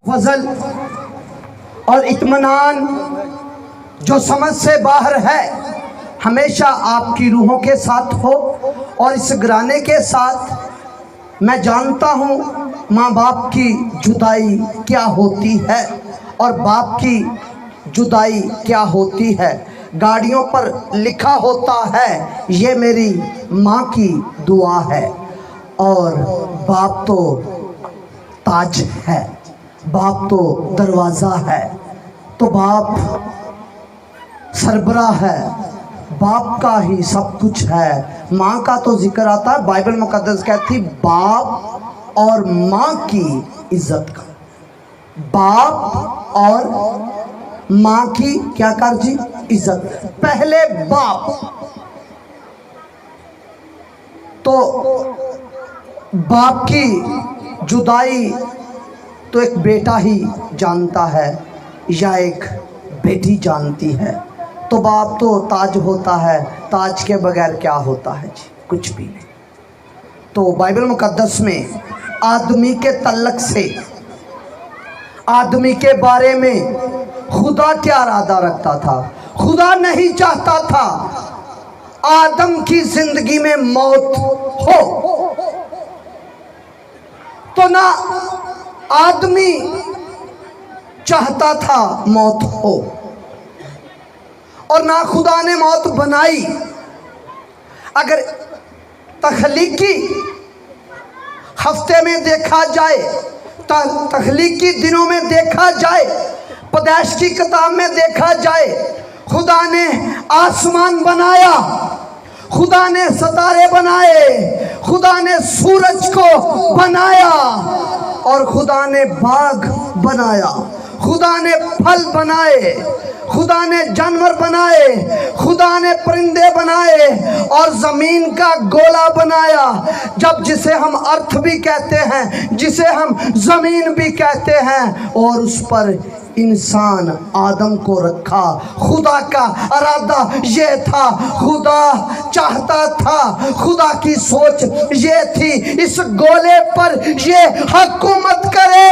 فضل اور اطمینان جو سمجھ سے باہر ہے ہمیشہ آپ کی روحوں کے ساتھ ہو. اور اس گھرانے کے ساتھ میں جانتا ہوں ماں باپ کی جدائی کیا ہوتی ہے اور باپ کی جدائی کیا ہوتی ہے. گاڑیوں پر لکھا ہوتا ہے یہ میری ماں کی دعا ہے. اور باپ تو تاج ہے، باپ تو دروازہ ہے، تو باپ سربراہ ہے، باپ کا ہی سب کچھ ہے. ماں کا تو ذکر آتا ہے، بائبل مقدس کہتی باپ اور ماں کی عزت کا. باپ اور ماں کی کیا کر جی عزت. پہلے باپ تو باپ کی جدائی تو ایک بیٹا ہی جانتا ہے یا ایک بیٹی جانتی ہے. تو باپ تو تاج ہوتا ہے، تاج کے بغیر کیا ہوتا ہے جی کچھ بھی نہیں. تو بائبل مقدس میں آدمی کے تعلق سے آدمی کے بارے میں خدا کیا ارادہ رکھتا تھا. खुदा नहीं चाहता था आदम की जिंदगी में मौत हो, तो ना आदमी चाहता था मौत हो, और ना खुदा ने मौत बनाई। अगर तख्लीकी हफ्ते में देखा जाए, तख्लीकी दिनों में देखा जाए, पैदाइश की किताब में देखा जाए, खुदा ने आसमान बनाया, खुदा ने सितारे बनाए, खुदा ने सूरज को बनाया, और खुदा ने बाग बनाया, खुदा ने फल बनाए, खुदा ने जानवर बनाए, खुदा ने परिंदे बनाए, और ज़मीन का गोला बनाया, जब जिसे हम अर्थ भी कहते हैं, जिसे हम ज़मीन भी कहते हैं, और उस पर इंसान आदम को रखा। खुदा का इरादा ये था, खुदा चाहता था, खुदा की सोच ये थी, इस गोले पर ये हुकूमत करे,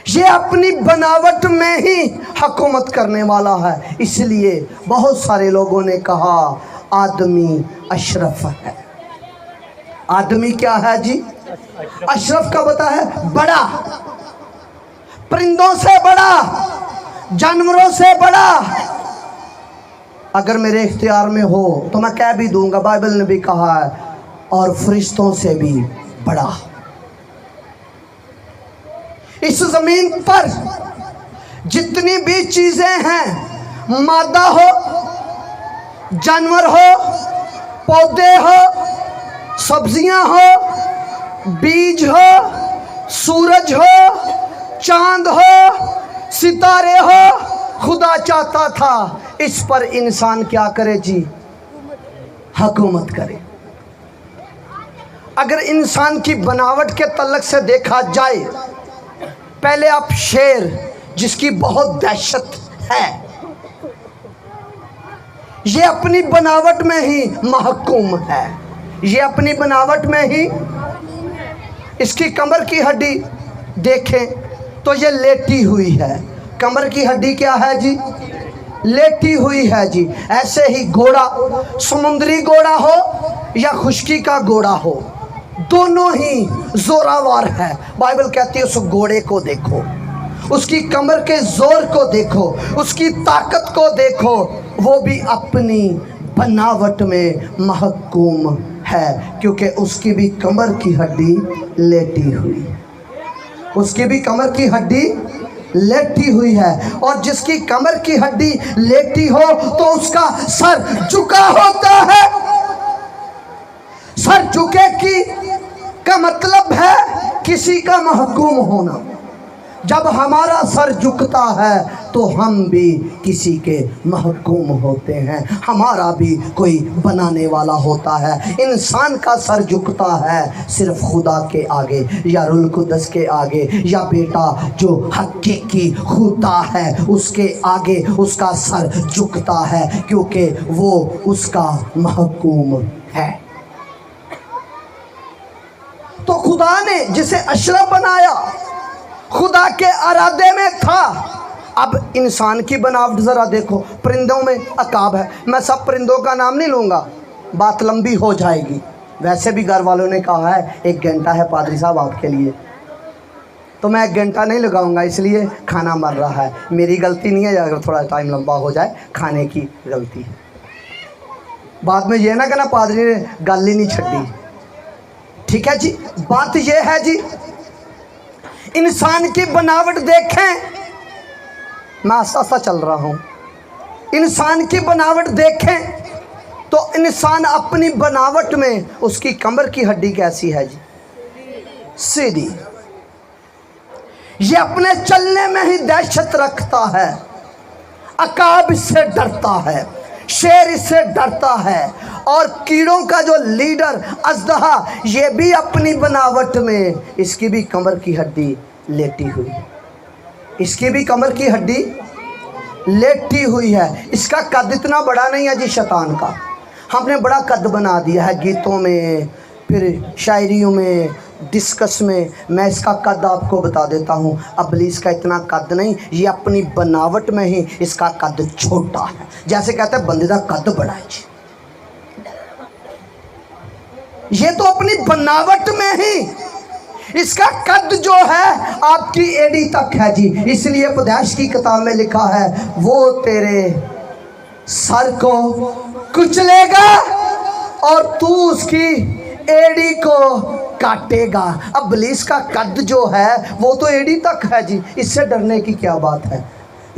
ये अपनी बनावट में ही हुकूमत करने वाला है। इसलिए बहुत सारे लोगों ने कहा आदमी अशरफ है। आदमी क्या है जी? अशरफ का बता है बड़ा, परिंदों से बड़ा, जानवरों से बड़ा। अगर मेरे इख्तियार में हो तो मैं कह भी दूंगा, बाइबल ने भी कहा है, और फरिश्तों से भी बड़ा। इस जमीन पर जितनी भी चीजें हैं, मादा हो, जानवर हो, पौधे हो, सब्जियां हो, बीज हो, सूरज हो, चांद हो, सितारे हो, खुदा चाहता था इस पर इंसान क्या करे जी? हुकूमत करे। अगर इंसान की बनावट के तल्लक से देखा जाए, पहले आप शेर जिसकी बहुत दहशत है, ये अपनी बनावट में ही महकूम है, ये अपनी बनावट में ही। इसकी कमर की हड्डी देखें तो ये लेटी हुई है। कमर की हड्डी क्या है जी? लेटी हुई है जी। ऐसे ही घोड़ा, समुद्री घोड़ा हो या खुश्की का घोड़ा हो, दोनों ही जोरावर है। बाइबल कहती है उस घोड़े को देखो, उसकी कमर के जोर को देखो, उसकी ताकत को देखो, वो भी अपनी बनावट में महकूम है, क्योंकि उसकी भी कमर की हड्डी लेटी हुई, उसकी भी कमर की हड्डी लेटी हुई है। और जिसकी कमर की हड्डी लेटी हो तो उसका सर झुका होता है। सर झुके की का मतलब है किसी का महकूम होना। जब हमारा सर झुकता है तो हम भी किसी के महकूम होते हैं, हमारा भी कोई बनाने वाला होता है। इंसान का सर झुकता है सिर्फ खुदा के आगे, या रुल कुदस के आगे, या बेटा जो हकीकी खुदा है उसके आगे उसका सर झुकता है, क्योंकि वो उसका महकूम है। तो खुदा ने जिसे अशरफ बनाया, खुदा के इरादे में था। अब इंसान की बनावट ज़रा देखो, परिंदों में अकाब है। मैं सब परिंदों का नाम नहीं लूँगा, बात लंबी हो जाएगी। वैसे भी घर वालों ने कहा है 1 घंटा है पादरी साहब आपके लिए, तो मैं 1 घंटा नहीं लगाऊंगा, इसलिए खाना मर रहा है। मेरी गलती नहीं है, अगर थोड़ा टाइम लंबा हो जाए, खाने की गलती है। बाद में ये ना कहना पादरी ने गल ही नहीं छड़ी। ठीक है जी, बात ये है जी, इंसान की बनावट देखें, मैं आस्ता आस्ता चल रहा हूँ। इंसान की बनावट देखें तो इंसान अपनी बनावट में उसकी कमर की हड्डी कैसी है जी? सीधी। ये अपने चलने में ही दहशत रखता है, अकाब इससे डरता है, शेर इससे डरता है, और कीड़ों का जो लीडर अजदहा, ये भी अपनी बनावट में, इसकी भी कमर की हड्डी लेटी हुई है, इसकी भी कमर की हड्डी लेटी हुई है। इसका कद इतना बड़ा नहीं है जी शैतान का, हमने बड़ा कद बना दिया है गीतों में, फिर शायरियों में, डिस्कस में मैं इसका कद आपको बता देता हूँ। इब्लीस का इतना कद नहीं, ये अपनी बनावट में ही इसका कद छोटा है। जैसे कहते हैं बंदे का कद बड़ा है जी, ये तो अपनी बनावट में ही इसका कद जो है आपकी एड़ी तक है जी। इसलिए पैदाइश की किताब में लिखा है वो तेरे सर को कुचलेगा और तू उसकी एड़ी को काटेगा। इब्लीस का कद जो है वो तो एड़ी तक है जी, इससे डरने की क्या बात है।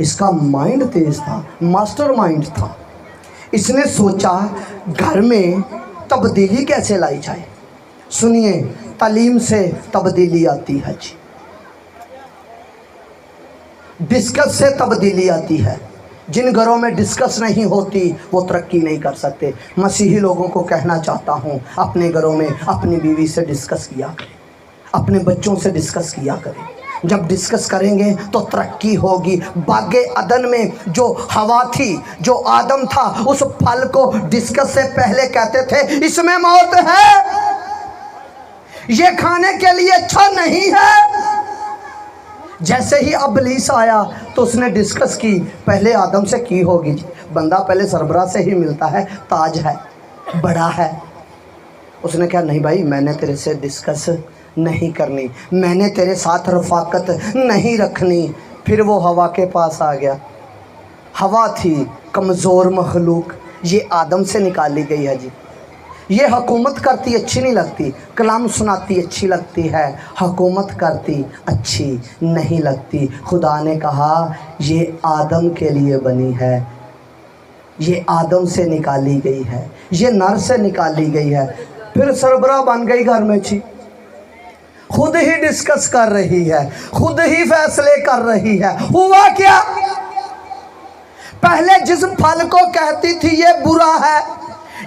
इसका माइंड तेज था, मास्टर माइंड था। इसने सोचा घर में तब्दीली कैसे लाई जाए। सुनिए, तालीम से तब्दीली आती है जी, डिस्कस से तब्दीली आती है। जिन घरों में डिस्कस नहीं होती वो तरक्की नहीं कर सकते। मसीही लोगों को कहना चाहता हूँ, अपने घरों में अपनी बीवी से डिस्कस किया करें, अपने बच्चों से डिस्कस किया करें। जब डिस्कस करेंगे तो तरक्की होगी। बागे अदन में जो हवा थी, जो आदम था, उस फल को डिस्कस से पहले कहते थे इसमें मौत है, ये खाने के लिए अच्छा नहीं है। जैसे ही इब्लीस आया तो उसने डिस्कस की, पहले आदम से की होगी। बंदा पहले सरबराह से ही मिलता है, ताज है, बड़ा है। उसने कहा नहीं भाई, मैंने तेरे से डिस्कस नहीं करनी, मैंने तेरे साथ रफाकत नहीं रखनी। फिर वो हवा के पास आ गया। हवा थी कमज़ोर मखलूक, ये आदम से निकाली गई है जी। ये हुकूमत करती अच्छी नहीं लगती, कलाम सुनाती अच्छी लगती है, हुकूमत करती अच्छी नहीं लगती। खुदा ने कहा ये आदम के लिए बनी है, ये आदम से निकाली गई है, ये नर से निकाली गई है। फिर सरबराह बन गई घर में जी, खुद ही डिस्कस कर रही है, खुद ही फैसले कर रही है। हुआ क्या, पहले जिस फल को कहती थी ये बुरा है,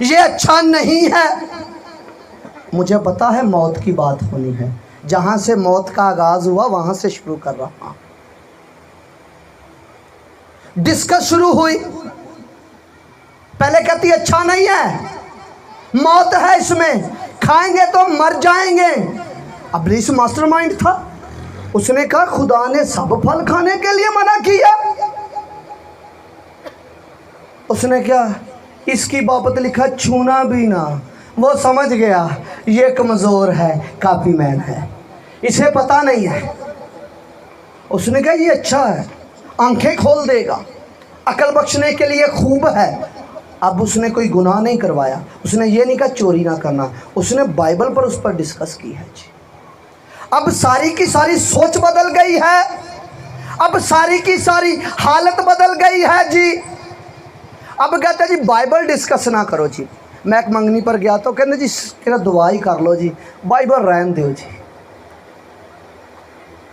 ये अच्छा नहीं है, मुझे पता है मौत की बात होनी है, जहां से मौत का आगाज हुआ वहां से शुरू कर रहा। डिस्कस शुरू हुई, पहले कहती अच्छा नहीं है, मौत है इसमें, खाएंगे तो मर जाएंगे। इब्लीस मास्टरमाइंड था, उसने कहा खुदा ने सब फल खाने के लिए मना किया। उसने क्या, इसकी बाबत लिखा छूना भी ना। वो समझ गया ये कमज़ोर है, काफ़ी मैन है, इसे पता नहीं है। उसने कहा ये अच्छा है, आंखें खोल देगा, अकल बख्शने के लिए खूब है। अब उसने कोई गुनाह नहीं करवाया, उसने ये नहीं कहा चोरी ना करना, उसने बाइबल पर उस पर डिस्कस की है जी। अब सारी की सारी सोच बदल गई है, अब सारी की सारी हालत बदल गई है जी। अब कहते जी बाइबल डिस्कस ना करो जी। मैं एक मंगनी पर गया तो कहते जी तेरा दुआ ही कर लो जी, बाइबल रहन दो जी।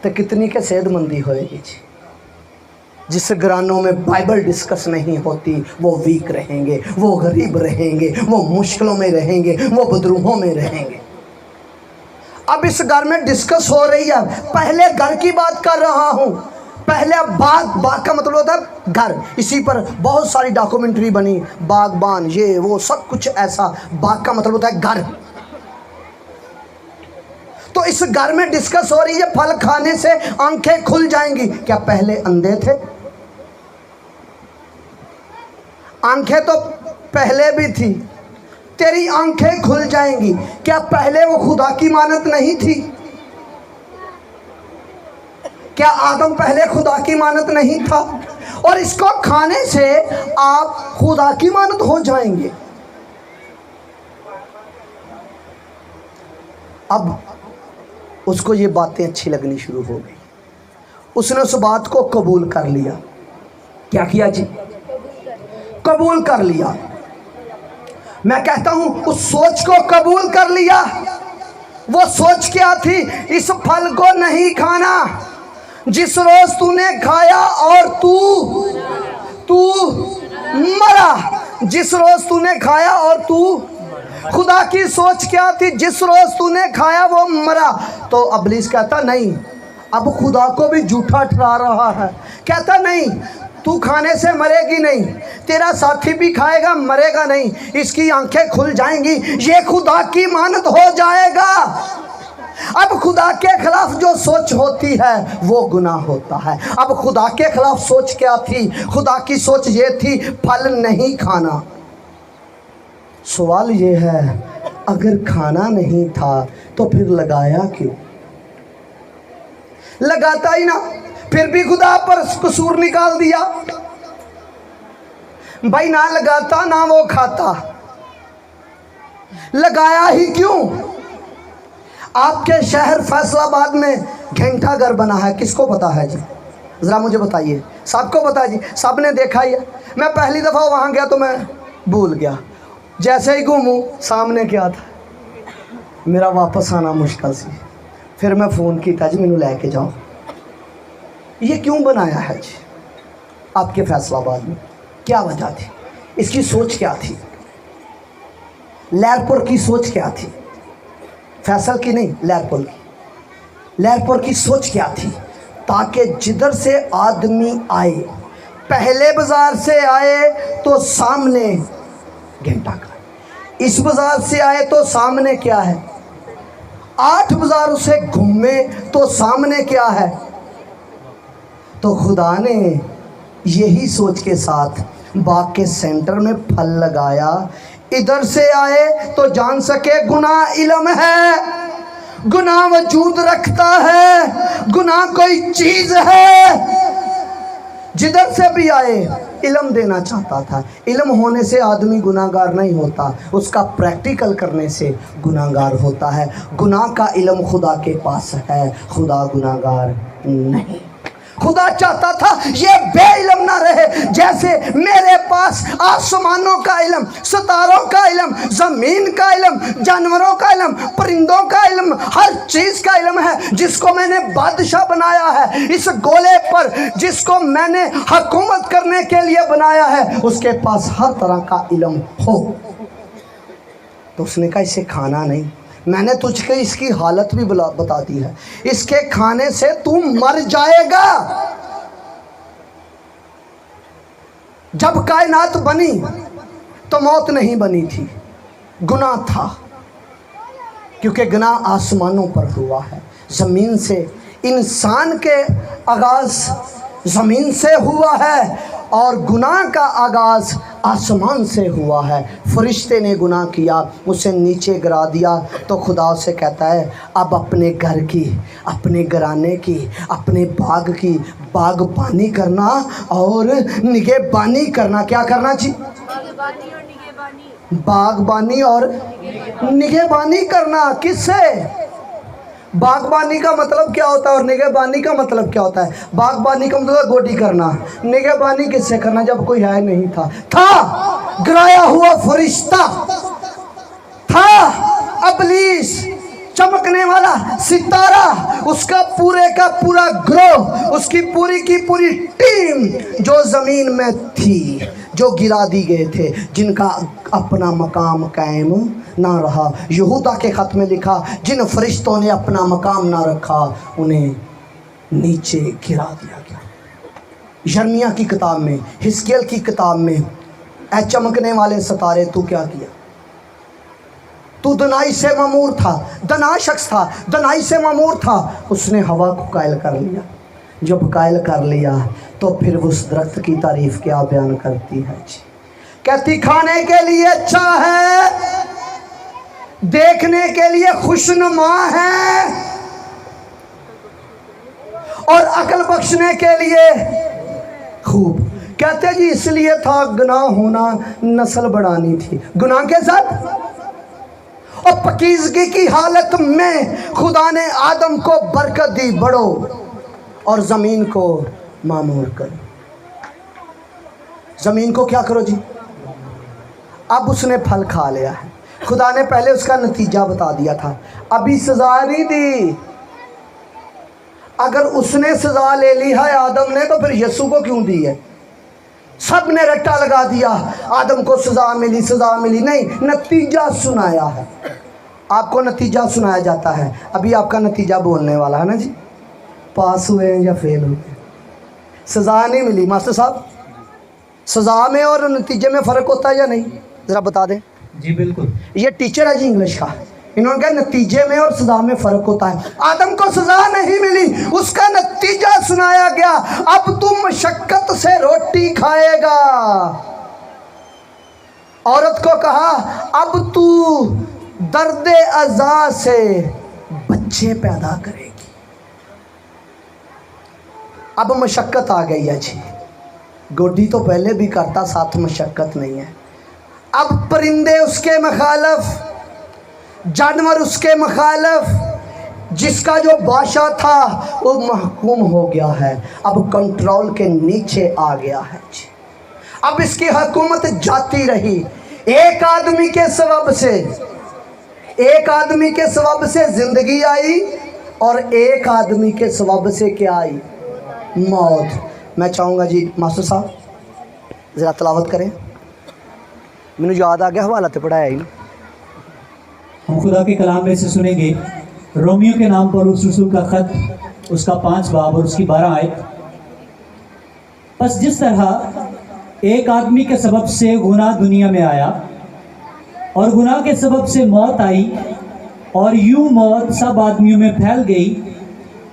तो कितनी के सेहतमंदी होएगी जी। जिस घरानों में बाइबल डिस्कस नहीं होती वो वीक रहेंगे, वो गरीब रहेंगे, वो मुश्किलों में रहेंगे, वो बदरूहों में रहेंगे। अब इस घर में डिस्कस हो रही है, पहले घर की बात कर रहा हूँ, पहले बाग का मतलब होता है घर। इसी पर बहुत सारी डॉक्यूमेंट्री बनी, बागबान, ये वो सब कुछ ऐसा। बाग का मतलब होता है घर। तो इस घर में डिस्कस हो रही है, फल खाने से आंखें खुल जाएंगी। क्या पहले अंधे थे? आंखें तो पहले भी थी, तेरी आंखें खुल जाएंगी। क्या पहले वो खुदा की मानत नहीं थी? क्या आदम पहले खुदा की मानत नहीं था? और इसको खाने से आप खुदा की मानत हो जाएंगे। अब उसको ये बातें अच्छी लगनी शुरू हो गई, उसने उस बात को कबूल कर लिया। क्या किया जी? कबूल कर लिया। मैं कहता हूं उस सोच को कबूल कर लिया। वो सोच क्या थी? इस फल को नहीं खाना। जिस रोज तूने खाया और तू मरा, जिस रोज तूने खाया और तू, खुदा की सोच क्या थी? जिस रोज तूने खाया वो मरा। तो इब्लीस कहता नहीं, अब खुदा को भी झूठा ठहरा रहा है। कहता नहीं, तू खाने से मरेगी नहीं, तेरा साथी भी खाएगा मरेगा नहीं, इसकी आंखें खुल जाएंगी, ये खुदा की मानत हो जाएगा। اب خدا کے خلاف جو سوچ ہوتی ہے وہ گناہ ہوتا ہے۔ اب خدا کے خلاف سوچ کیا تھی؟ خدا کی سوچ یہ تھی پھل نہیں کھانا۔ سوال یہ ہے اگر کھانا نہیں تھا تو پھر لگایا کیوں؟ لگاتا ہی نہ، پھر بھی خدا پر قصور نکال دیا۔ بھائی نہ لگاتا نہ وہ کھاتا، لگایا ہی کیوں؟ آپ کے شہر فیصل آباد میں گھنٹہ گھر بنا ہے، کس کو پتا ہے جی؟ ذرا مجھے بتائیے۔ سب کو پتا ہے جی، سب نے دیکھا ہی ہے۔ میں پہلی دفعہ وہاں گیا تو میں بھول گیا، جیسے ہی گھوموں سامنے کیا تھا، میرا واپس آنا مشکل سی۔ پھر میں فون کیا جی مینوں لے کے جاؤ۔ یہ کیوں بنایا ہے جی آپ کے فیصل آباد میں؟ کیا وجہ تھی؟ اس کی سوچ کیا تھی؟ لہر پور کی سوچ کیا تھی؟ فیصل کی نہیں، لہر پور کی۔ لہر پور کی سوچ کیا تھی؟ تاکہ جدھر سے آدمی آئے، پہلے بازار سے آئے تو سامنے گھنٹہ گھر، اس بازار سے آئے تو سامنے کیا ہے؟ 8 بازار اسے گھومے تو سامنے کیا ہے؟ تو خدا نے یہی سوچ کے ساتھ باغ کے سینٹر میں پھل لگایا، ادھر سے آئے تو جان سکے گناہ علم ہے، گناہ وجود رکھتا ہے، گناہ کوئی چیز ہے۔ جدھر سے بھی آئے علم دینا چاہتا تھا۔ علم ہونے سے آدمی گناہ گار نہیں ہوتا، اس کا پریکٹیکل کرنے سے گناہ گار ہوتا ہے۔ گناہ کا علم خدا کے پاس ہے، خدا گناہ گار نہیں۔ خدا چاہتا تھا یہ بے علم نہ رہے، جیسے میرے پاس آسمانوں کا علم، ستاروں کا علم، زمین کا علم، جانوروں کا علم، پرندوں کا علم، ہر چیز کا علم ہے، جس کو میں نے بادشاہ بنایا ہے، اس گولے پر جس کو میں نے حکومت کرنے کے لیے بنایا ہے، اس کے پاس ہر طرح کا علم ہو۔ تو اس نے کہا اسے کھانا نہیں، میں نے تجھ کو اس کی حالت بھی بتا دی ہے، اس کے کھانے سے تو مر جائے گا۔ جب کائنات بنی تو موت نہیں بنی تھی، گناہ تھا، کیونکہ گناہ آسمانوں پر ہوا ہے، زمین سے۔ انسان کے آغاز زمین سے ہوا ہے اور گناہ کا آغاز آسمان سے ہوا ہے۔ فرشتے نے گناہ کیا، اسے نیچے گرا دیا، تو خدا سے کہتا ہے اب اپنے گھر کی، اپنے گھرانے کی، اپنے باغ کی باغبانی کرنا اور نگہبانی کرنا۔ کیا کرنا جی؟ باغبانی اور نگہبانی کرنا۔ کس سے؟ باغبانی کا مطلب کیا ہوتا ہے اور نگہبانی کا مطلب کیا ہوتا ہے؟ باغبانی کا مطلب گوڈی کرنا، نگہبانی کس سے کرنا جب کوئی ہے نہیں تھا گرایا ہوا فرشتہ تھا، ابلیس چمکنے والا ستارہ، اس کا پورے کا پورا گروہ، اس کی پوری کی پوری ٹیم جو زمین میں تھی، جو گرا دی گئے تھے، جن کا اپنا مقام قائم نہ رہا۔ یہودا کے خط میں لکھا جن فرشتوں نے اپنا مقام نہ رکھا انہیں نیچے گرا دیا گیا۔ یرمیہ کی کتاب میں، حزقیل کی کتاب میں، اے چمکنے والے ستارے تو کیا کیا؟ تو دنائی سے معمور تھا، دنا شخص تھا، دنائی سے معمور تھا، اس نے ہوا کو قائل کر لیا۔ جب قائل کر لیا تو پھر اس درخت کی تعریف کیا بیان کرتی ہے جی؟ کہتی کھانے کے لیے اچھا ہے، دیکھنے کے لیے خوشنما ہے، اور عقل بخشنے کے لیے خوب۔ کہتے جی اس لیے تھا گناہ ہونا، نسل بڑھانی تھی گناہ کے ساتھ، اور پاکیزگی کی حالت میں خدا نے آدم کو برکت دی، بڑھو اور زمین کو معمور کرو۔ زمین کو کیا کرو جی؟ اب اس نے پھل کھا لیا ہے، خدا نے پہلے اس کا نتیجہ بتا دیا تھا، ابھی سزا نہیں دی۔ اگر اس نے سزا لے لی ہے آدم نے تو پھر یسوع کو کیوں دی ہے؟ سب نے رٹا لگا دیا، آدم کو سزا ملی، سزا ملی نہیں، نتیجہ سنایا ہے۔ آپ کو نتیجہ سنایا جاتا ہے، ابھی آپ کا نتیجہ بولنے والا ہے نا جی، پاس ہوئے ہیں یا فیل ہوئے۔ سزا نہیں ملی ماسٹر صاحب، سزا میں اور نتیجے میں فرق ہوتا ہے یا نہیں؟ ذرا بتا دیں۔ جی بالکل۔ یہ ٹیچر ہے جی انگلش کا، इन्होंने कहा नतीजे में और सजा में फर्क होता है। आदम को सजा नहीं मिली, उसका नतीजा सुनाया गया, अब तू मशक्कत से रोटी खाएगा। औरत को कहा अब तू दर्द अज़ा से बच्चे पैदा करेगी। अब मशक्कत आ गई है जी, गोडी तो पहले भी करता, साथ मशक्कत नहीं है। अब परिंदे उसके मुखालफ, जानवर उसके मुखालफ, जिसका जो बादशाह था वो महकूम हो गया है, अब कंट्रोल के नीचे आ गया है जी। अब इसकी हुकूमत जाती रही। एक आदमी के सबब से, एक आदमी के सबब से जिंदगी आई और एक आदमी के सबब से क्या आई? मौत। मैं चाहूँगा जी मास्टर साहब ज़रा तलावत करें। मैंने याद आ गया, हवाला तो पढ़ाया ही ना। हम खुदा के कलाम में से सुनेंगे रोमियो के नाम पर उस रसूल का ख़त, उसका 5 बाब और उसकी 12 आयत। बस जिस तरह एक आदमी के सबब से गुनाह दुनिया में आया और गुनाह के सबब से मौत आई और यूं मौत सब आदमियों में फैल गई,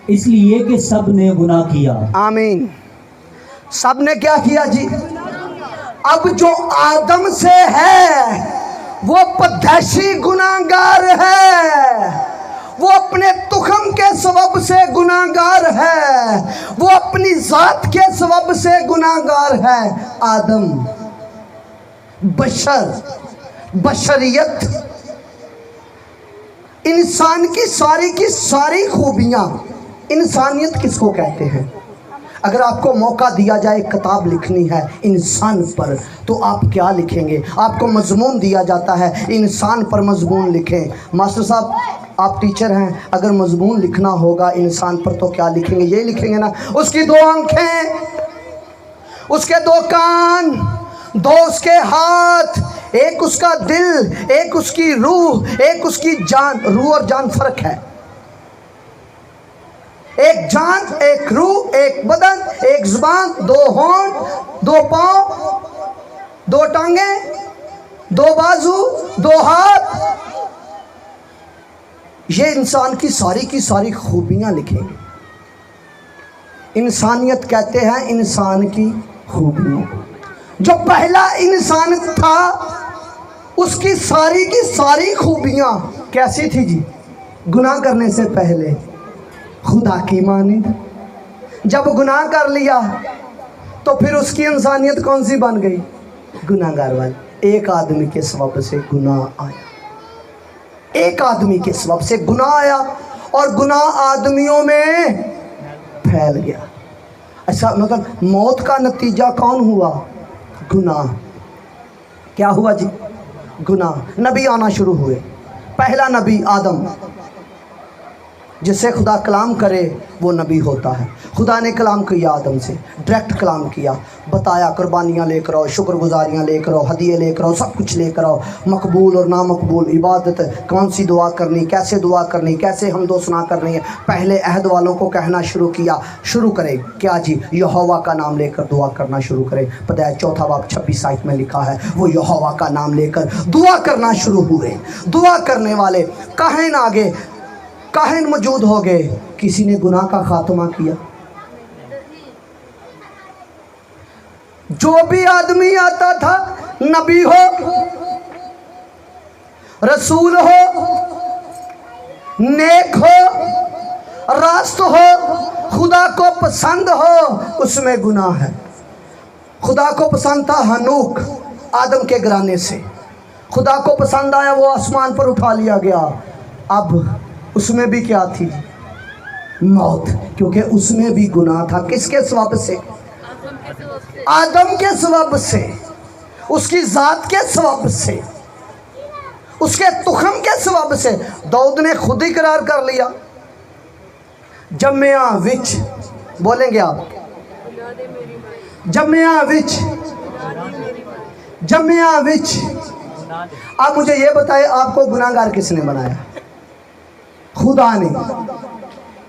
इसलिए कि सब ने गुनाह किया। आमीन। सब ने क्या किया जी? अब जो आदम से है वो पदैशी गुनाहगार है, वो अपने तुखम के सबब से गुनाहगार है, वो अपनी जात के सबब से गुनाहगार है। आदम, बशर, बशरियत, इंसान की सारी खूबियां। इंसानियत किसको कहते हैं? अगर आपको मौका दिया जाए किताब लिखनी है इंसान पर, तो आप क्या लिखेंगे? आपको मजमून दिया जाता है इंसान पर मजमून लिखें। मास्टर साहब आप टीचर हैं, अगर मजमून लिखना होगा इंसान पर तो क्या लिखेंगे? ये लिखेंगे ना, उसकी 2 आंखें, उसके 2 कान, 2 उसके हाथ, एक उसका दिल, एक उसकी रूह, एक उसकी जान। रूह और जान फर्क है। एक जान, एक रूह, एक बदन, एक जुबान, 2 होंठ, 2 पांव, 2 टांगे, 2 बाजू, 2 हाथ। ये इंसान की सारी खूबियां लिखेंगे। इंसानियत कहते हैं इंसान की खूबियां। जो पहला इंसान था उसकी सारी खूबियां कैसी थी जी? गुनाह करने से पहले खुदा की मानिंद। जब गुनाह कर लिया तो फिर उसकी इंसानियत कौन सी बन गई? गुनाहगार वाली। एक आदमी के सबब से गुनाह आया, एक आदमी के सबब से गुनाह आया और गुनाह आदमियों में फैल गया। अच्छा, मतलब मौत का नतीजा कौन हुआ? गुनाह। क्या हुआ जी? गुनाह। नबी आना शुरू हुए। पहला नबी आदम, जिससे खुदा कलाम करे वो नबी होता है। खुदा ने कलाम किया आदम से, डायरेक्ट कलाम किया, बताया कुर्बानियाँ लेकर आओ, शुक्रगुजारियाँ लेकर आओ, हदिये लेकर आओ, सब कुछ लेकर आओ, मकबूल और नामकबूल इबादत, कौन सी दुआ करनी, कैसे दुआ करनी, कैसे हमदो सना करनी है। पहले अहद वालों को कहना शुरू किया। शुरू करें क्या जी? यहोवा का नाम लेकर दुआ करना शुरू करें। पता है 4 बाब 26 आयत में लिखा है, वो यहोवा का नाम लेकर दुआ करना शुरू हुए। दुआ करने वाले काहिन आगे, काहिन मौजूद हो गए। किसी ने गुनाह का खात्मा किया। जो भी आदमी आता था, नबी हो, रसूल हो, नेक हो, रास्त हो, खुदा को पसंद हो, उसमें गुनाह है। खुदा को पसंद था हनूक, आदम के घराने से। खुदा को पसंद आया, वो आसमान पर उठा लिया गया। अब उसमें भी क्या थी? मौत, क्योंकि उसमें भी गुनाह था। किसके सबब से? आदम के सबब से, उसकी जात के सबब से, उसके तुखम के सबब से। दाऊद ने खुद ही करार कर लिया, जम्मिया विच, बोलेंगे आप, जम्मिया विच, जम्मिया विच। आप मुझे ये बताएं, आपको गुनाहगार किसने बनाया? खुदा ने,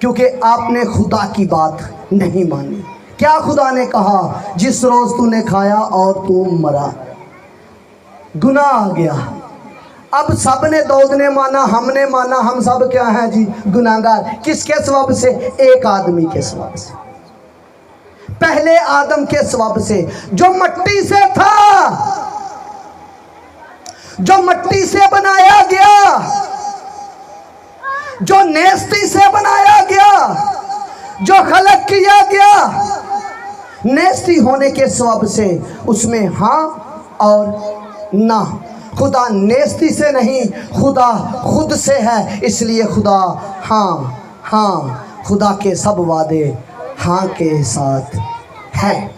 क्योंकि आपने खुदा की बात नहीं मानी। क्या खुदा ने कहा? जिस रोज तूने खाया और तू मरा। गुनाह आ गया। अब सब ने दाऊद ने माना, हमने माना, हम सब क्या हैं जी? गुनाहगार। किसके सबब से? एक आदमी के सबब से, पहले आदम के सबब से, जो मट्टी से था, जो मट्टी से बनाया गया, जो नेस्ती से बनाया गया, जो खलक किया गया, नेस्ती होने के सबब से उसमें हाँ और ना। खुदा नेस्ती से नहीं, खुदा खुद से है, इसलिए खुदा हाँ हाँ, खुदा के सब वादे हाँ के साथ हैं।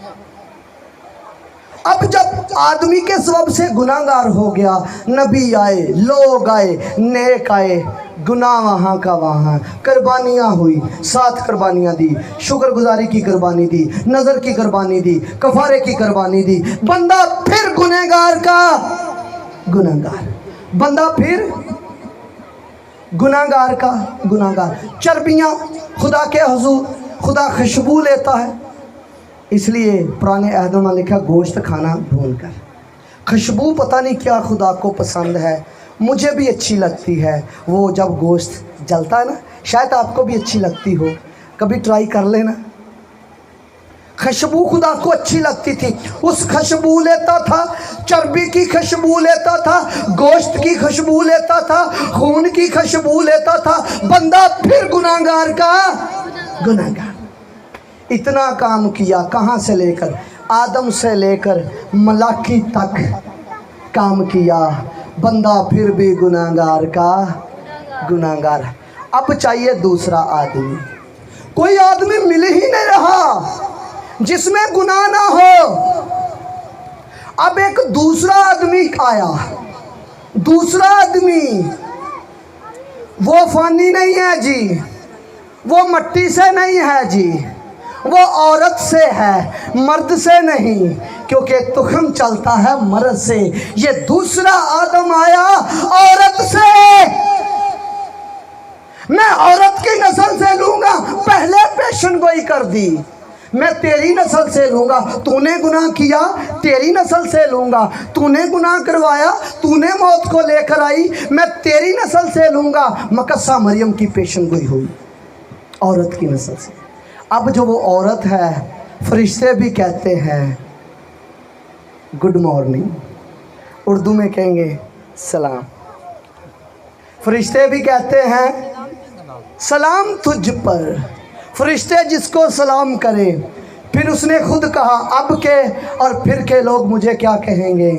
अब जब आदमी के सबब से गुनाहगार हो गया, नबी आए, लोग आए, नेक आए, गुनाह वहाँ का वहाँ, कुर्बानियाँ हुई, 7 कुर्बानियाँ दी, शुक्रगुजारी की कुर्बानी दी, नज़र की कुर्बानी दी, कफारे की कुर्बानी दी, बंदा फिर गुनहगार का गुनाहगार, बंदा फिर गुनाहगार का गुनाहगार। चर्बियाँ खुदा के हुजूर, खुदा खुशबू लेता है, इसलिए पुराने अहद में लिखा गोश्त खाना भून कर। खुशबू पता नहीं क्या खुदा को पसंद है, मुझे भी अच्छी लगती है। वो जब गोश्त जलता है ना, शायद आपको भी अच्छी लगती हो, कभी ट्राई कर लेना। खुशबू खुदा को अच्छी लगती थी, उस खुशबू लेता था, चर्बी की खुशबू लेता था, गोश्त की खुशबू लेता था, खून की खुशबू लेता था, बंदा फिर गुनाहगार का गुनाहगार। इतना काम किया, कहाँ से लेकर आदम से लेकर मलाकी तक काम किया, बंदा फिर भी गुनाहगार का गुनाहगार। अब चाहिए दूसरा आदमी, कोई आदमी मिल ही नहीं रहा जिसमें गुनाह ना हो। अब एक दूसरा आदमी आया, दूसरा आदमी, वो फानी नहीं है जी, वो मट्टी से नहीं है जी, वो औरत से है, मर्द से नहीं, क्योंकि तुखम चलता है मर्द से। ये दूसरा आदम आया औरत से, मैं औरत की नस्ल से लूंगा, पहले पेशन गोई कर दी, मैं तेरी नस्ल से लूंगा, तूने गुनाह किया, तेरी नस्ल से लूंगा, तूने गुनाह करवाया, तूने मौत को लेकर आई, मैं तेरी नस्ल से लूंगा। मकस्सा मरियम की पेशन गोई हुई औरत की नस्ल से। अब जो वो औरत है, फरिश्ते भी कहते हैं गुड मॉर्निंग, उर्दू में कहेंगे सलाम, फरिश्ते भी कहते हैं सलाम तुझ पर। फरिश्ते जिसको सलाम करें, फिर उसने खुद कहा अब के और फिर के लोग मुझे क्या कहेंगे?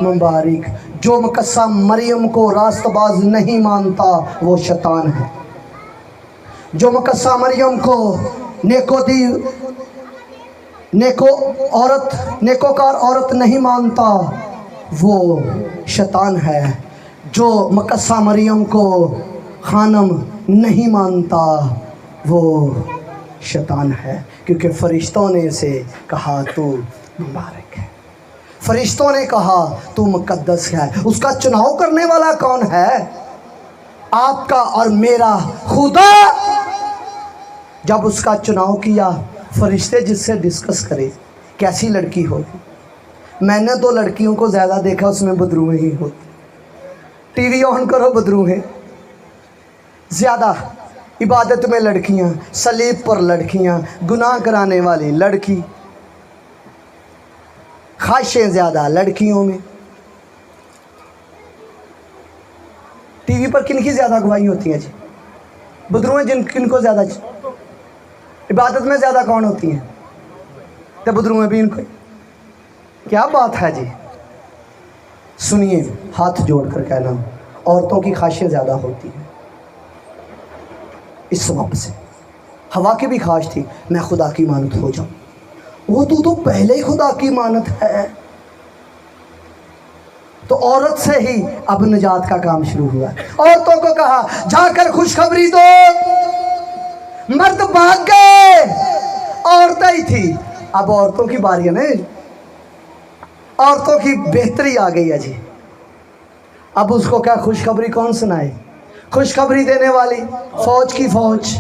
मुबारक। जो मकस्सा मरियम को रास्तबाज नहीं मानता वो शैतान है। जो मकस्सा मरियम को नेकोकार औरत नहीं मानता वो शैतान है। जो मकस्सा मरियम को खानम नहीं मानता वो शैतान है, क्योंकि फरिश्तों ने इसे कहा तू मुबारक है, फरिश्तों ने कहा तू मुकद्दस है। उसका चुनाव करने वाला कौन है? आपका और मेरा खुदा। जब उसका चुनाव किया, फरिश्ते जिससे डिस्कस करे कैसी लड़की होगी। मैंने 2 लड़कियों को ज़्यादा देखा, उसमें बदरूहें ही होती। टीवी ऑन करो, बदरूहें ज़्यादा, इबादत में लड़कियां, सलीब पर लड़कियां, गुनाह कराने वाली लड़की, ख्वाहिशें ज़्यादा लड़कियों में। टीवी पर किन की ज़्यादा गवाही होती हैं जी? बदरूहें किन को ज़्यादा? इबादत में ज़्यादा कौन होती हैं? तो बदरूहें भी इनको। क्या बात है जी। सुनिए, हाथ जोड़ कर कहना, औरतों की ख्वाहिशें ज़्यादा होती हैं। इस सबब से हवा की भी ख्वाहिश थी मैं खुदा की मानत हो जाऊं। वो तो पहले ही खुदा की मानत है। तो औरत से ही अब निजात का काम शुरू हुआ। औरतों को कहा जाकर खुशखबरी दो, मर्द भाग गए, औरतें ही थी। अब औरतों की बारी है ना, औरतों की बेहतरी आ गई है जी। अब उसको क्या खुशखबरी कौन सुनाए? खुशखबरी देने वाली फौज की फौज।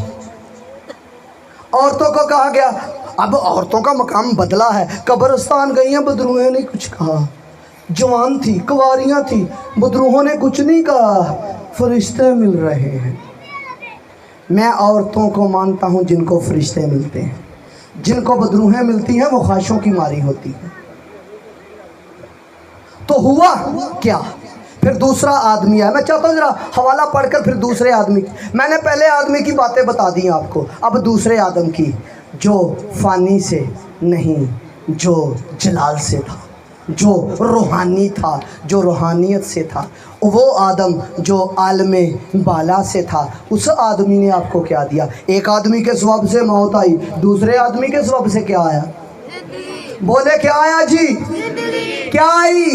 औरतों को कहा गया, अब औरतों का मकाम बदला है। कब्रिस्तान गई हैं, बदरूहें ने कुछ कहा, जवान थी, कुंवारियाँ थी। बदरूहों ने कुछ नहीं कहा, फरिश्ते मिल रहे हैं। मैं औरतों को मानता हूँ जिनको फरिश्ते मिलते हैं, जिनको बदरूहें मिलती हैं वो ख्वाहिशों की मारी होती हैं। तो हुआ क्या, फिर दूसरा आदमी आया। मैं चाहता हूँ जरा हवाला पढ़कर फिर दूसरे आदमी, मैंने पहले आदमी की बातें बता दी आपको, अब दूसरे आदम की, जो फानी से नहीं, जो जलाल से था, जो रूहानी था, जो रूहानियत से था। वो आदम जो आलमे बाला से था, उस आदमी ने आपको क्या दिया? एक आदमी के सबब से मौत आई, दूसरे आदमी के सबब से क्या आया? बोले क्या आया जी? क्या आई?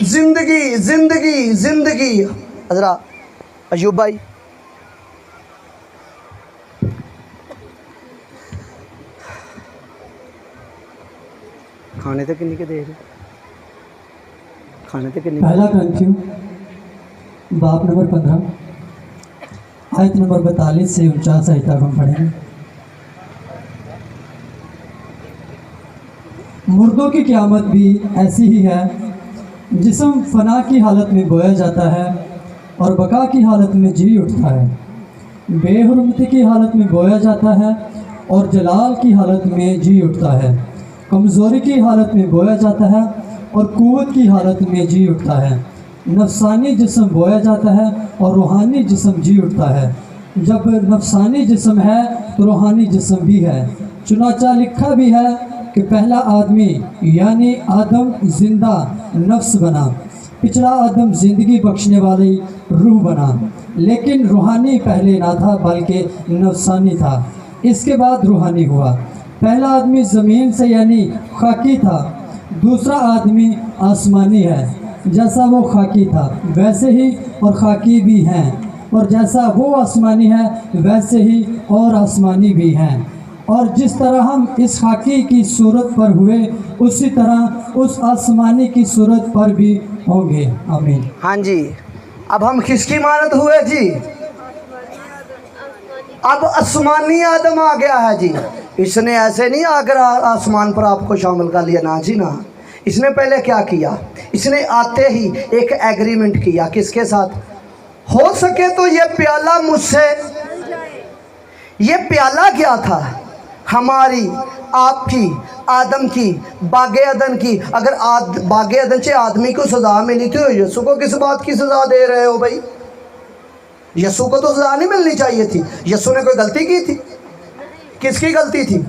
जिंदगी, जिंदगी, जिंदगी। हजरा अयूब भाई, खाने तक किन्नी के दे रहे? खाने तक किन्नी? पहला ग्रंथियों बाब नंबर 15 आयत नंबर 42 से 49 आयत तक हम पढ़ेंगे। मुर्दों की क़यामत भी ऐसी ही है। जिस्म फना की हालत में बोया जाता है और बका की हालत में जी उठता है। बेहुरमती की हालत में बोया जाता है और जलाल की हालत में जी उठता है। कमज़ोरी की हालत में बोया जाता है और क़ुव्वत की हालत में जी उठता है। नफसानी जिस्म बोया जाता है और रूहानी जिस्म जी उठता है। जब नफसानी जिस्म है तो रूहानी जिस्म भी है। चुनाचा लिखा भी है कि पहला आदमी यानी आदम जिंदा नफ्स बना, पिछला आदम ज़िंदगी बख्शने वाली रूह बना। लेकिन रूहानी पहले ना था बल्कि नफसानी था, इसके बाद रूहानी हुआ। पहला आदमी ज़मीन से यानी खाकी था, दूसरा आदमी आसमानी है। जैसा वो खाकी था वैसे ही और खाकी भी हैं, और जैसा वो आसमानी है वैसे ही और आसमानी भी हैं। और जिस तरह हम इस खाकी की सूरत पर हुए उसी तरह उस आसमानी की सूरत पर भी होंगे। आमीन। हाँ जी, अब हम किसकी मानत हुए जी? अब आसमानी आदम आ गया है जी। इसने ऐसे नहीं आकर आसमान पर आपको शामिल कर लिया, ना जी ना। इसने पहले क्या किया? इसने आते ही एक एग्रीमेंट किया, किसके साथ? हो सके तो ये प्याला मुझसे, ये प्याला क्या था? हमारी, आपकी, आदम की, बागे अदन की। अगर बागे अदन से आदमी को सज़ा मिली थी, यीशु को किस बात की सज़ा दे रहे हो भाई? यीशु को तो सज़ा नहीं मिलनी चाहिए थी। यीशु ने कोई गलती की थी? किसकी गलती थी?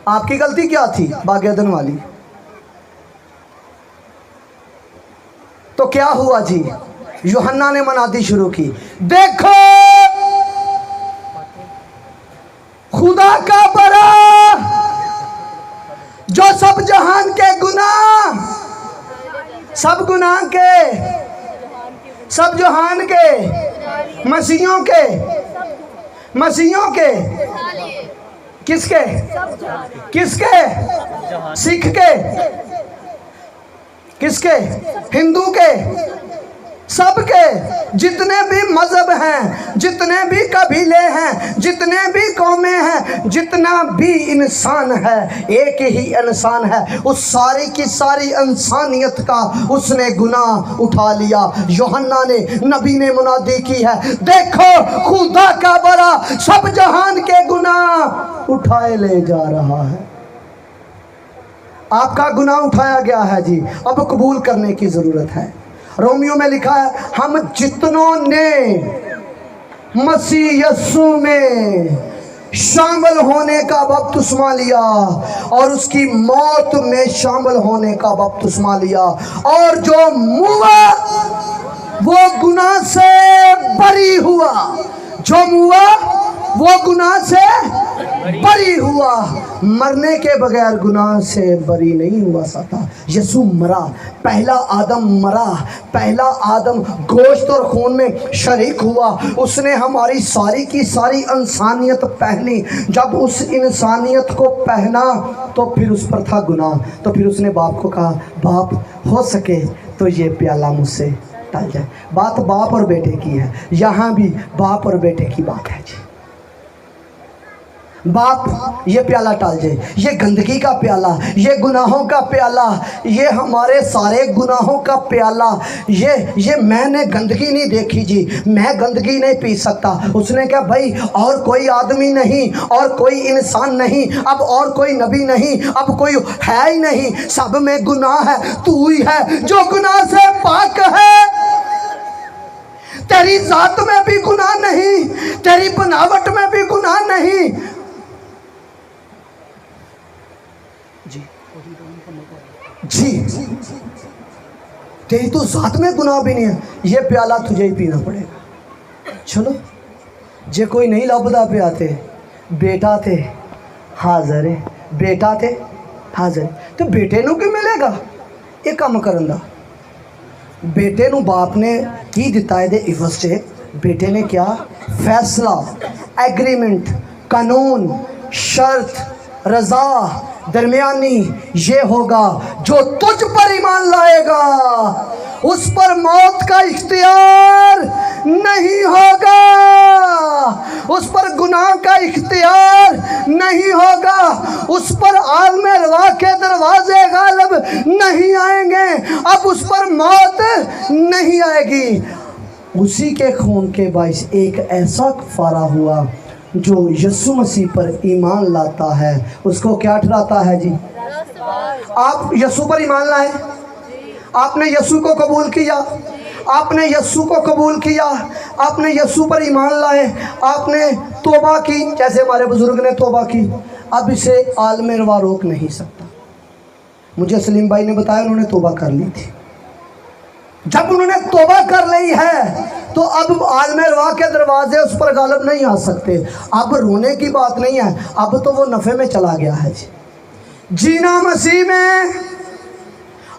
आपकी गलती क्या थी? बागे अदन वाली। तो क्या हुआ जी? यूहन्ना ने मनादी शुरू की, देखो खुदा का बरा जो सब जहान के गुनाह, सब गुनाह के, सब जहान के, मसीहों के, मसीहों के, किसके? किसके? सिख के, किसके? हिंदू के, सबके, जितने भी मज़हब हैं, जितने भी कबीले हैं, जितने भी कौमें हैं, जितना भी इंसान है, एक ही इंसान है। उस सारी की सारी इंसानियत का उसने गुनाह उठा लिया। यूहन्ना ने, नबी ने मुनादी की है, देखो खुदा का बरा सब जहान के गुनाह उठाए ले जा रहा है। आपका गुनाह उठाया गया है जी, अब कबूल करने की ज़रूरत है। रोमियो में लिखा है, हम जितनों ने मसीह यीशु में शामिल होने का बपतिस्मा लिया और उसकी मौत में शामिल होने का बपतिस्मा लिया, और जो मुआ वो गुनाह से बरी हुआ, जो मुआ वो गुनाह से बरी हुआ। मरने के बगैर गुनाह से बरी नहीं हुआ सकता। यीशु मरा, पहला आदम मरा, पहला आदम गोश्त और खून में शरीक हुआ। उसने हमारी सारी की सारी इंसानियत पहनी। जब उस इंसानियत को पहना तो फिर उस पर था गुनाह। तो फिर उसने बाप को कहा, बाप हो सके तो ये प्याला मुझसे टल जाए। बात बाप और बेटे की है, यहाँ भी बाप और बेटे की बात है जी। बाप ये प्याला टाल जाए, ये गंदगी का प्याला, ये गुनाहों का प्याला, ये हमारे सारे गुनाहों का प्याला, ये मैंने गंदगी नहीं देखी जी, मैं गंदगी नहीं पी सकता। उसने कहा भाई और कोई आदमी नहीं, और कोई इंसान नहीं, अब और कोई नबी नहीं, अब कोई है ही नहीं, सब में गुनाह है, तू ही है जो गुनाह से पाक है। तेरी जात में भी गुनाह नहीं, तेरी बनावट में भी गुनाह नहीं। जी तेरी तो जात में गुनाह भी नहीं है, ये प्याला तुझे ही पीना पड़ेगा। चलो जे कोई नहीं लभदा पिया थे, बेटा थे हाज़र है, बेटा थे हाज़र, तो बेटे नू की मिलेगा ये काम करन दा। बेटे नू बाप ने की दिता है इवज से, बेटे ने क्या फैसला, एग्रीमेंट, कानून, शर्त, रज़ा, दरमियानी ये होगा जो तुझ पर ईमान लाएगा उस पर मौत का इख्तियार नहीं होगा, उस पर गुनाह का इख्तियार नहीं होगा, उस पर आलम रवा के दरवाजे गालिब नहीं आएंगे, अब उस पर मौत नहीं आएगी। उसी के खून के बाइस एक ऐसा कफारा हुआ जो यीशु मसीह पर ईमान लाता है उसको क्या ठहराता है जी। आप यीशु पर ईमान लाए, आपने यीशु को कबूल किया, आपने यीशु को कबूल किया, आपने यीशु पर ईमान लाए, आपने तौबा की जैसे हमारे बुजुर्ग ने तौबा की, अब इसे आलम रवा रोक नहीं सकता। मुझे सलीम भाई ने बताया उन्होंने तौबा कर ली थी। जब उन्होंने तौबा कर ली है तो अब आलम रवा के दरवाजे उस पर गालिब नहीं आ सकते। अब रोने की बात नहीं है, अब तो वो नफ़े में चला गया है जी। जीना मसीह में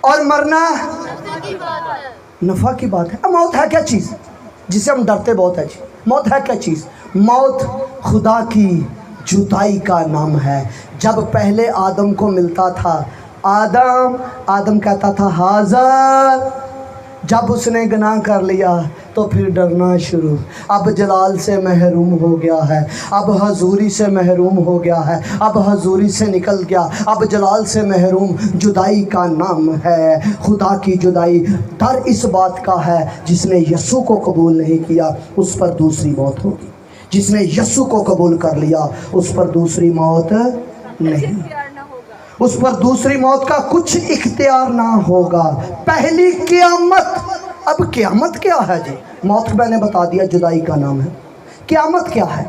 और मरना नफ़ा की बात है। अब मौत है क्या चीज़ जिसे हम डरते बहुत है जी। मौत है क्या चीज़? मौत खुदा की जुदाई का नाम है। जब पहले आदम को मिलता था, आदम कहता था हाज़र, जब उसने गुनाह कर लिया तो फिर डरना शुरू, अब जलाल से महरूम हो गया है, अब हजूरी से महरूम हो गया है, अब हजूरी से निकल गया, अब जलाल से महरूम। जुदाई का नाम है, खुदा की जुदाई। डर इस बात का है जिसने यीशु को कबूल नहीं किया उस पर दूसरी मौत होगी, जिसने यीशु को कबूल कर लिया उस पर दूसरी मौत नहीं, उस पर दूसरी मौत का कुछ इख्तियार ना होगा। पहली क़यामत। अब क़यामत क्या है जी? मौत को मैंने बता दिया जुदाई का नाम है। क़यामत क्या है?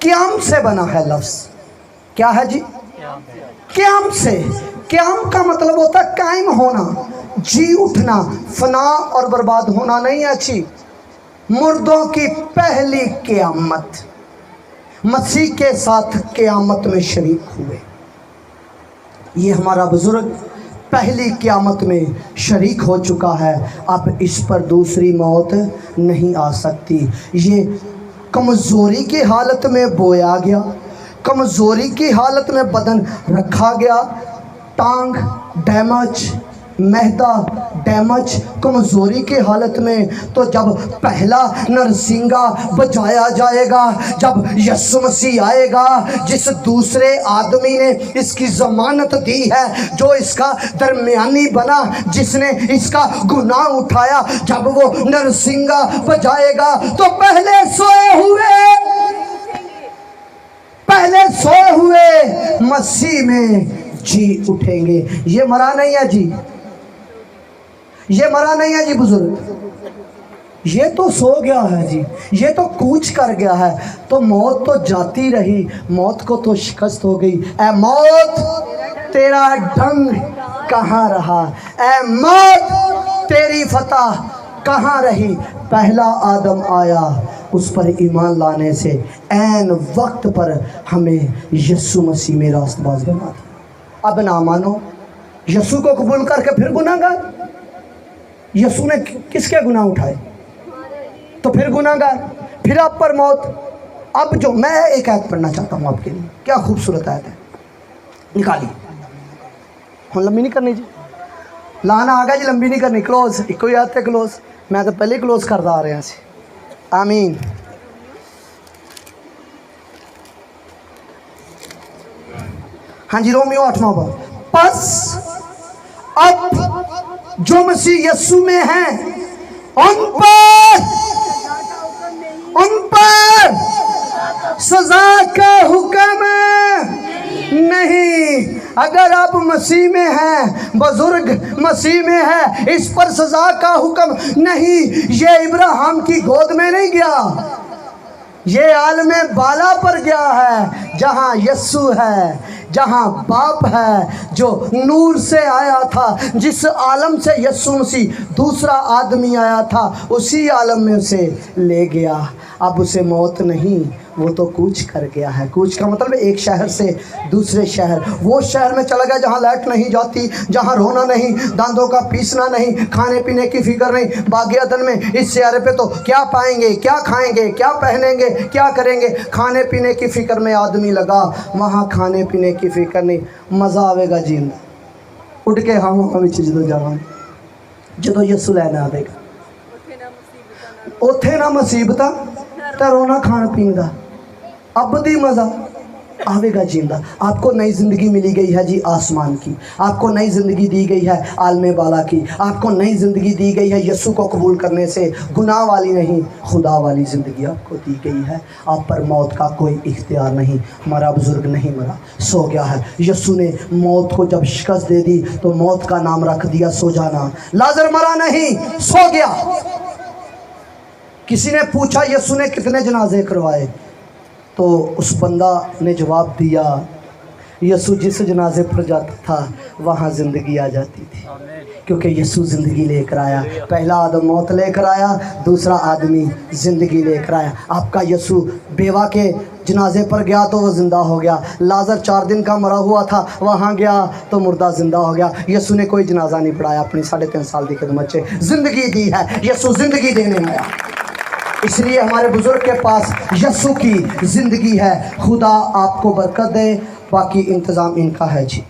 क़याम से बना है लफ्ज़। क्या है जी? क़याम से। क़याम का मतलब होता है कायम होना, जी उठना, फना और बर्बाद होना नहीं है अच्छी। मुर्दों की पहली क़यामत, मसीह के साथ क़यामत में शरीक हुए। ये हमारा बुजुर्ग पहली क़यामत में शरीक हो चुका है, अब इस पर दूसरी मौत नहीं आ सकती। ये कमज़ोरी की हालत में बोया गया, कमज़ोरी की हालत में बदन रखा गया, टांग डैमेज, मैदा डैमेज, कमज़ोरी की हालत में। तो जब पहला नरसिंगा बजाया जाएगा, जब यीशु मसीह आएगा जिस दूसरे आदमी ने इसकी ज़मानत दी है, जो इसका दरमियानी बना, जिसने इसका गुनाह उठाया, जब वो नरसिंगा बजाएगा तो पहले सोए हुए मसीह में जी उठेंगे। ये मरा नहीं है जी, ये मरा नहीं है जी बुजुर्ग, ये तो सो गया है जी, ये तो कूच कर गया है। तो मौत तो जाती रही, मौत को तो शिकस्त हो गई। ऐ मौत तेरा ढंग कहाँ रहा, ऐ मौत तेरी फतह कहाँ रही। पहला आदम आया, उस पर ईमान लाने से ऐन वक्त पर हमें यीशु मसीह में रास्तबाज बना दिया। अब ना मानो, यीशु को कबूल करके फिर गुनाहगार। यीशु ने किसके गुनाह उठाए? तो फिर गुनाहगार, फिर आप पर मौत। अब जो मैं एक आयत पढ़ना चाहता हूँ आपके लिए, क्या खूबसूरत आयत है, निकालिए। हम लंबी नहीं करनी जी, लाना आ गया जी, लंबी नहीं करनी, क्लोज एक ही आयत है क्लोज। मैं तो पहले क्लोज करता आ रहा सी। आमीन। हाँ जी, रोमियो 8वां बाब। बस अब जो मसीह यस्सु में हैं उन पर सजा का हुक्म नहीं। अगर आप मसीह में हैं, बुजुर्ग मसीह में है, इस पर सजा का हुक्म नहीं। ये इब्राहिम की गोद में नहीं गया, ये आलम बाला पर गया है, जहाँ यस्सु है, जहाँ बाप है, जो नूर से आया था, जिस आलम से यस्सु मसीह दूसरा आदमी आया था, उसी आलम में उसे ले गया। अब उसे मौत नहीं, वो तो कूच कर गया है। कूच का मतलब एक शहर से दूसरे शहर, वो शहर में चला गया जहाँ लाइट नहीं जाती, जहाँ रोना नहीं, दांतों का पीसना नहीं, खाने पीने की फिक्र नहीं। बागियादन में इस सियारे पे तो क्या पाएंगे, क्या खाएंगे, क्या पहनेंगे, क्या करेंगे, खाने पीने की फिक्र में आदमी लगा। वहाँ खाने पीने की फिक्र नहीं, मज़ा आवेगा जींदा उठ के हम विच जदों जावांगे, जदों यस्सु लैन आवेगा। उत्थे ना मुसीबतां ते रोना खान पीन दा, अबदी मज़ा आवेगा जींदा। आपको नई ज़िंदगी मिली गई है जी आसमान की, आपको नई ज़िंदगी दी गई है आलमे बाला की, आपको नई ज़िंदगी दी गई है यस्सु को कबूल करने से। गुनाह वाली नहीं, खुदा वाली ज़िंदगी आपको दी गई है। आप पर मौत का कोई इख्तियार नहीं। हमारा बुज़ुर्ग नहीं मरा, सो गया है। यस्सु ने मौत को जब शिकस्त दे दी तो मौत का नाम रख दिया सो जाना। लाजर मरा नहीं, सो गया। किसी ने पूछा यस्सु ने कितने जनाजे करवाए, तो उस बंदा ने जवाब दिया, यस्सु जिस जनाजे पर जाता था वहाँ ज़िंदगी आ जाती थी, क्योंकि यस्सु ज़िंदगी लेकर आया। पहला आदम मौत लेकर आया, दूसरा आदमी ज़िंदगी लेकर आया। आपका यस्सु बेवा के जनाजे पर गया तो वो ज़िंदा हो गया। लाजर 4 दिन का मरा हुआ था, वहाँ गया तो मुर्दा ज़िंदा हो गया। यस्सु ने कोई जनाजा नहीं पढ़ाया, अपनी 3.5 साल की खिदमत से ज़िंदगी दी है। यस्सु ज़िंदगी देने आया, इसलिए हमारे बुजुर्ग के पास यस्सु की ज़िंदगी है। खुदा आपको बरकत दे, बाकी इंतज़ाम इनका है जी।